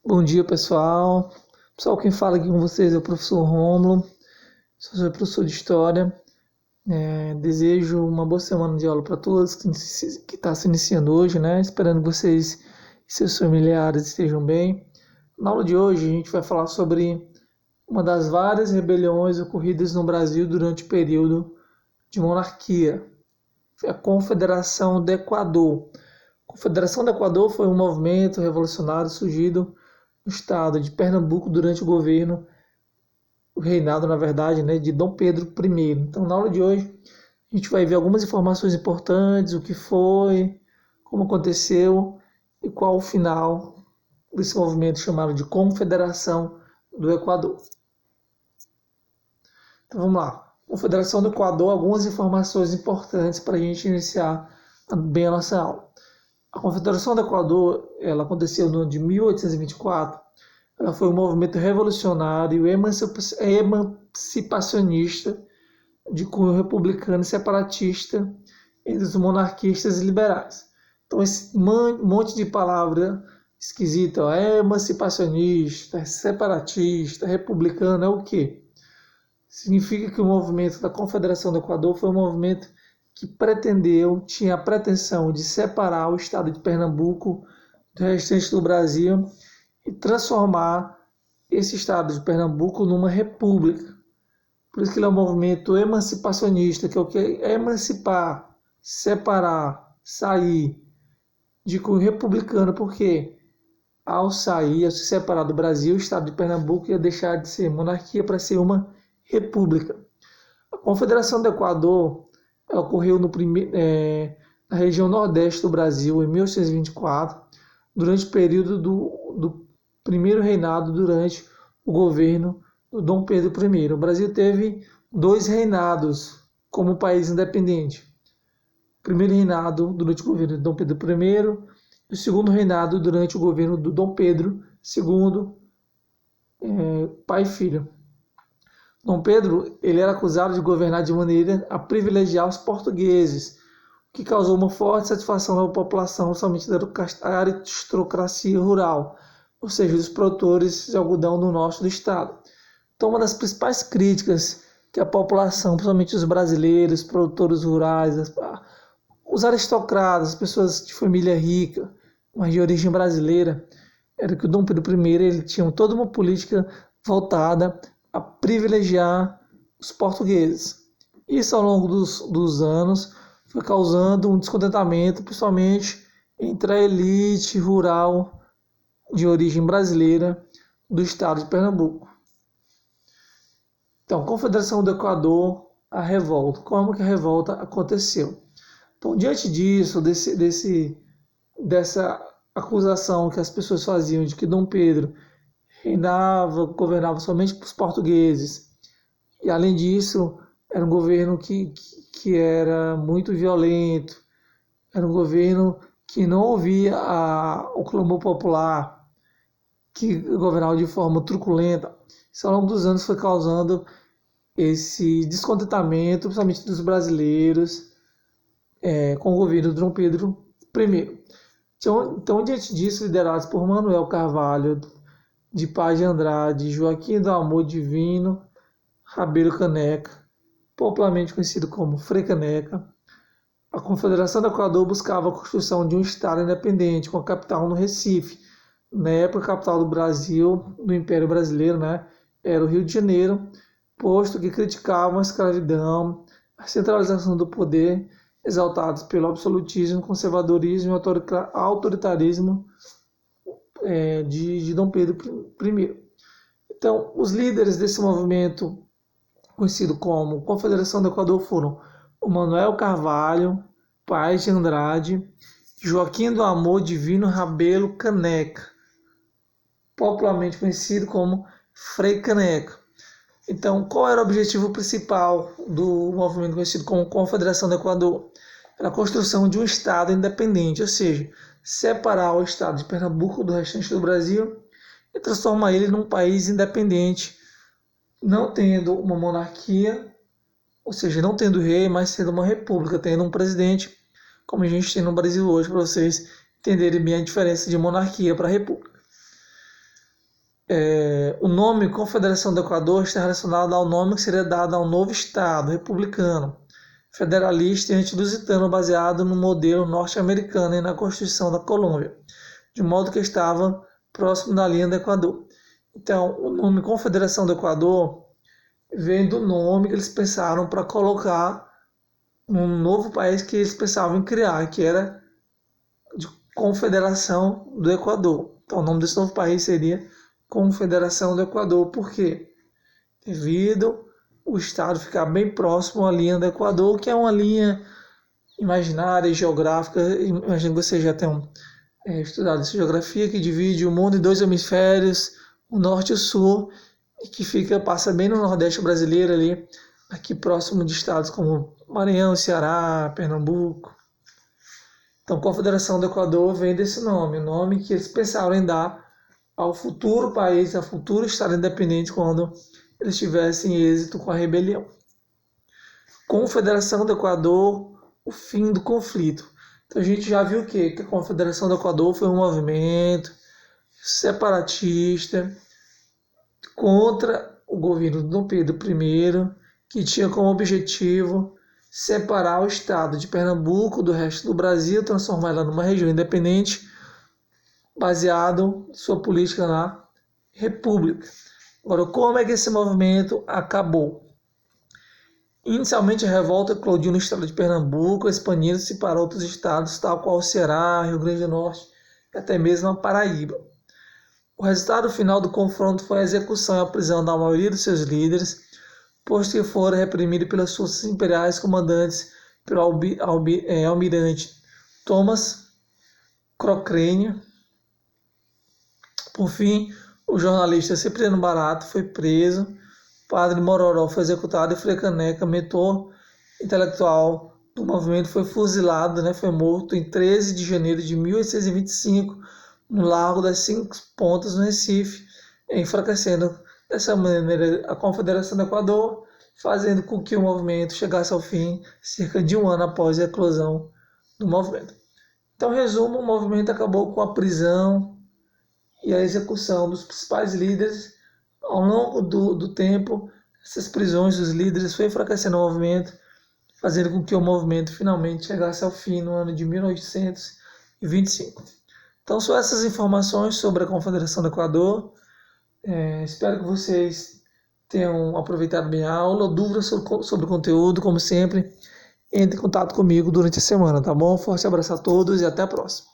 Bom dia, pessoal. Pessoal, quem fala aqui com vocês é o professor Rômulo, sou professor de História. Desejo uma boa semana de aula para todos que está se iniciando hoje, né? Esperando que vocês e seus familiares estejam bem. Na aula de hoje, a gente vai falar sobre uma das várias rebeliões ocorridas no Brasil durante o período de monarquia. Foi a Confederação do Equador. A Confederação do Equador foi um movimento revolucionário surgido no estado de Pernambuco durante o reinado, na verdade, né, de Dom Pedro I. Então, na aula de hoje, a gente vai ver algumas informações importantes, o que foi, como aconteceu e qual o final desse movimento chamado de Confederação do Equador. Então, vamos lá. Confederação do Equador, algumas informações importantes para a gente iniciar bem a nossa aula. A Confederação do Equador, ela aconteceu no ano de 1824. Ela foi um movimento revolucionário e emancipacionista de cunho republicano e separatista entre os monarquistas e liberais. Então, esse monte de palavra esquisita, emancipacionista, separatista, republicano, é o quê? Significa que o movimento da Confederação do Equador foi um movimento que tinha a pretensão de separar o estado de Pernambuco do restante do Brasil e transformar esse estado de Pernambuco numa república. Por isso que ele é um movimento emancipacionista, que é o que é emancipar, separar, sair de cunho republicano, porque ao sair, ao se separar do Brasil, o estado de Pernambuco ia deixar de ser monarquia para ser uma república. A Confederação do Equador ocorreu na região nordeste do Brasil em 1824, durante o período do primeiro reinado durante o governo do Dom Pedro I. O Brasil teve dois reinados como país independente. O primeiro reinado durante o governo de Dom Pedro I e o segundo reinado durante o governo do Dom Pedro II, pai e filho. Dom Pedro ele era acusado de governar de maneira a privilegiar os portugueses, o que causou uma forte satisfação na população, somente da aristocracia rural, ou seja, dos produtores de algodão no norte do estado. Então, uma das principais críticas que a população, principalmente os brasileiros, produtores rurais, os aristocratas, as pessoas de família rica, mas de origem brasileira, era que o Dom Pedro I ele tinha toda uma política voltada a privilegiar os portugueses. Isso, ao longo dos anos, foi causando um descontentamento, principalmente entre a elite rural de origem brasileira do estado de Pernambuco. Então, Confederação do Equador, a revolta. Como que a revolta aconteceu? Então, diante disso, dessa acusação que as pessoas faziam de que Dom Pedro governava somente para os portugueses, e além disso, era um governo que era muito violento, era um governo que não ouvia o clamor popular, que governava de forma truculenta. Isso ao longo dos anos foi causando esse descontentamento, principalmente dos brasileiros, com o governo de Dom Pedro I. Então, diante disso, liderados por Manuel Carvalho de Paz de Andrade, Joaquim do Amor Divino, Rabelo Caneca, popularmente conhecido como Frei Caneca, a Confederação do Equador buscava a construção de um estado independente, com a capital no Recife. Na época, a capital do Brasil, do Império Brasileiro, né, era o Rio de Janeiro, posto que criticavam a escravidão, a centralização do poder, exaltados pelo absolutismo, conservadorismo e autoritarismo de Dom Pedro I. Então, os líderes desse movimento, conhecido como Confederação do Equador, foram o Manuel Carvalho, Paz de Andrade, Joaquim do Amor Divino Rabelo Caneca, popularmente conhecido como Frei Caneca. Então, qual era o objetivo principal do movimento conhecido como Confederação do Equador? Era a construção de um Estado independente, ou seja, separar o Estado de Pernambuco do restante do Brasil e transformar ele num país independente, não tendo uma monarquia, ou seja, não tendo rei, mas sendo uma república, tendo um presidente, como a gente tem no Brasil hoje, para vocês entenderem bem a diferença de monarquia para república. O nome Confederação do Equador está relacionado ao nome que seria dado a um novo Estado republicano, federalista e anti-lusitano, baseado no modelo norte-americano e na Constituição da Colômbia, de modo que estava próximo da linha do Equador. Então, o nome Confederação do Equador vem do nome que eles pensaram para colocar um novo país que eles pensavam em criar, que era de Confederação do Equador. Então, o nome desse novo país seria Confederação do Equador. Por quê? Devido o estado ficar bem próximo à linha do Equador, que é uma linha imaginária e geográfica. Imagino que vocês já tenham estudado essa geografia, que divide o mundo em dois hemisférios, o norte e o sul, e que passa bem no nordeste brasileiro ali, aqui próximo de estados como Maranhão, Ceará, Pernambuco. Então, Confederação do Equador vem desse nome, o nome que eles pensaram em dar ao futuro país, ao futuro estado independente, quando eles tivessem êxito com a rebelião. Confederação do Equador, o fim do conflito. Então a gente já viu que a Confederação do Equador foi um movimento separatista contra o governo de Dom Pedro I, que tinha como objetivo separar o estado de Pernambuco do resto do Brasil, transformar ela numa região independente, baseado em sua política na República. Agora, como é que esse movimento acabou? Inicialmente, a revolta eclodiu no estado de Pernambuco, expandindo-se para outros estados, tal qual o Ceará, Rio Grande do Norte e até mesmo a Paraíba. O resultado final do confronto foi a execução e a prisão da maioria dos seus líderes, posto que foram reprimidos pelas forças imperiais comandantes pelo almirante Thomas Cochrane. Por fim, o jornalista Cipriano Barato foi preso, Padre Mororó foi executado e Frei Caneca, mentor intelectual do movimento, foi fuzilado, foi morto em 13 de janeiro de 1825, no Largo das Cinco Pontas, no Recife, enfraquecendo dessa maneira a Confederação do Equador, fazendo com que o movimento chegasse ao fim cerca de um ano após a eclosão do movimento. Então, em resumo, o movimento acabou com a prisão e a execução dos principais líderes. Ao longo do tempo, essas prisões dos líderes foi enfraquecendo o movimento, fazendo com que o movimento finalmente chegasse ao fim no ano de 1825. Então, são essas informações sobre a Confederação do Equador. Espero que vocês tenham aproveitado bem a aula. Dúvidas sobre o conteúdo, como sempre, entre em contato comigo durante a semana, tá bom? Forte abraço a todos e até a próxima.